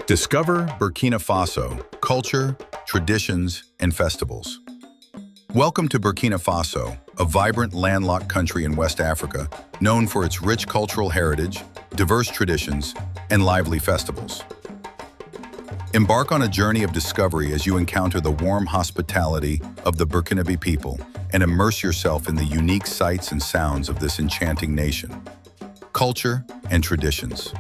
Discover Burkina Faso: culture, traditions, and festivals. Welcome to Burkina Faso, a vibrant landlocked country in West Africa, known for its rich cultural heritage, diverse traditions, and lively festivals. Embark on a journey of discovery as you encounter the warm hospitality of the Burkinabé people and immerse yourself in the unique sights and sounds of this enchanting nation. Culture and traditions.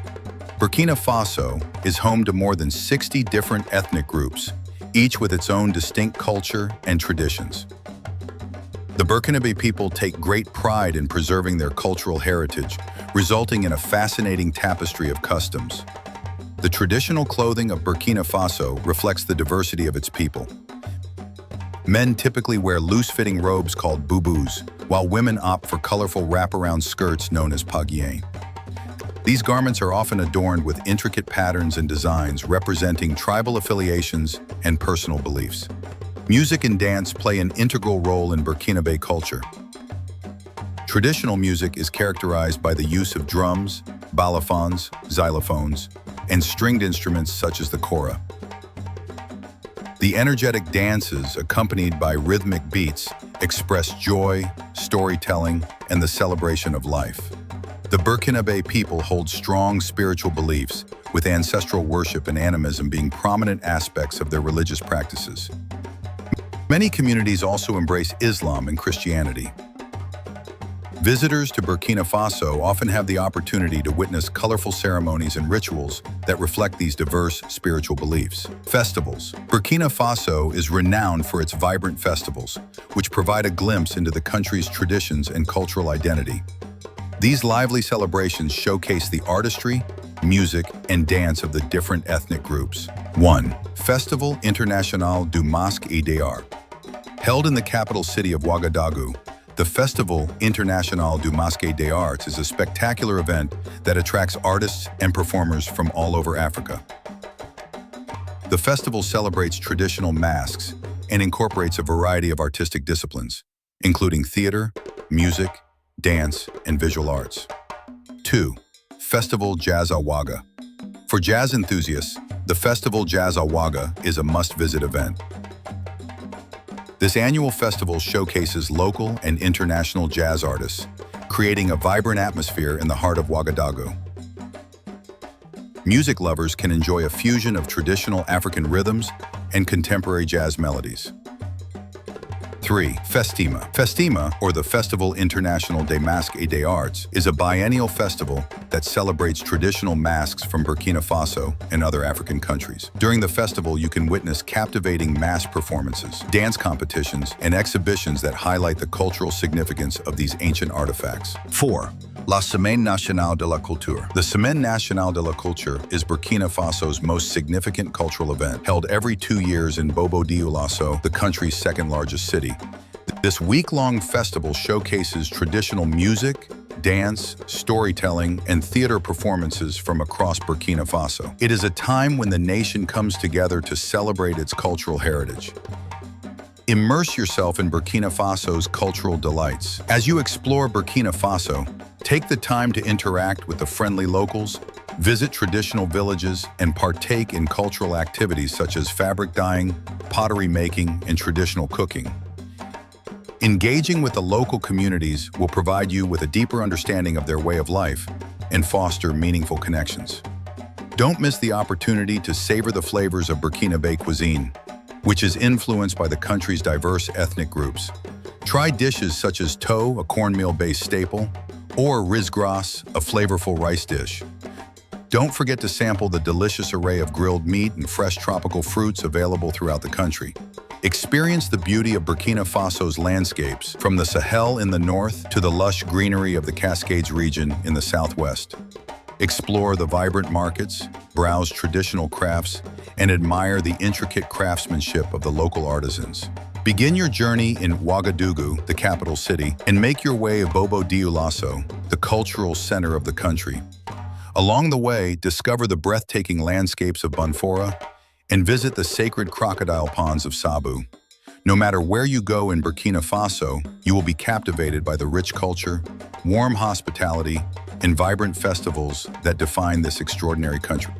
Burkina Faso is home to more than 60 different ethnic groups, each with its own distinct culture and traditions. The Burkinabé people take great pride in preserving their cultural heritage, resulting in a fascinating tapestry of customs. The traditional clothing of Burkina Faso reflects the diversity of its people. Men typically wear loose-fitting robes called boubous, while women opt for colorful wraparound skirts known as pagien. These garments are often adorned with intricate patterns and designs representing tribal affiliations and personal beliefs. Music and dance play an integral role in Burkinabé culture. Traditional music is characterized by the use of drums, balafons, xylophones, and stringed instruments such as the kora. The energetic dances, accompanied by rhythmic beats, express joy, storytelling, and the celebration of life. The Burkinabé people hold strong spiritual beliefs, with ancestral worship and animism being prominent aspects of their religious practices. Many communities also embrace Islam and Christianity. Visitors to Burkina Faso often have the opportunity to witness colorful ceremonies and rituals that reflect these diverse spiritual beliefs. Festivals. Burkina Faso is renowned for its vibrant festivals, which provide a glimpse into the country's traditions and cultural identity. These lively celebrations showcase the artistry, music, and dance of the different ethnic groups. 1. Festival International du Masque et des Arts. Held in the capital city of Ouagadougou, the Festival International du Masque et des Arts is a spectacular event that attracts artists and performers from all over Africa. The festival celebrates traditional masks and incorporates a variety of artistic disciplines, including theater, music, dance, and visual arts. 2. Festival Jazz Ouaga. For jazz enthusiasts, the Festival Jazz Ouaga is a must-visit event. This annual festival showcases local and international jazz artists, creating a vibrant atmosphere in the heart of Ouagadougou. Music lovers can enjoy a fusion of traditional African rhythms and contemporary jazz melodies. 3. Festima. Festima, or the Festival International des Masques et des Arts, is a biennial festival that celebrates traditional masks from Burkina Faso and other African countries. During the festival, you can witness captivating mask performances, dance competitions, and exhibitions that highlight the cultural significance of these ancient artifacts. 4. La Semaine Nationale de la Culture. The Semaine Nationale de la Culture is Burkina Faso's most significant cultural event, held every 2 years in Bobo-Dioulasso, the country's second largest city. This week-long festival showcases traditional music, dance, storytelling, and theater performances from across Burkina Faso. It is a time when the nation comes together to celebrate its cultural heritage. Immerse yourself in Burkina Faso's cultural delights. As you explore Burkina Faso, take the time to interact with the friendly locals, visit traditional villages, and partake in cultural activities such as fabric dyeing, pottery making, and traditional cooking. Engaging with the local communities will provide you with a deeper understanding of their way of life and foster meaningful connections. Don't miss the opportunity to savor the flavors of Burkinabé cuisine, which is influenced by the country's diverse ethnic groups. Try dishes such as toh, a cornmeal-based staple, or riz gras, a flavorful rice dish. Don't forget to sample the delicious array of grilled meat and fresh tropical fruits available throughout the country. Experience the beauty of Burkina Faso's landscapes, from the Sahel in the north to the lush greenery of the Cascades region in the southwest. Explore the vibrant markets, browse traditional crafts, and admire the intricate craftsmanship of the local artisans. Begin your journey in Ouagadougou, the capital city, and make your way to Bobo-Dioulasso, the cultural center of the country. Along the way, discover the breathtaking landscapes of Bonfora and visit the sacred crocodile ponds of Sabu. No matter where you go in Burkina Faso, you will be captivated by the rich culture, warm hospitality, and vibrant festivals that define this extraordinary country.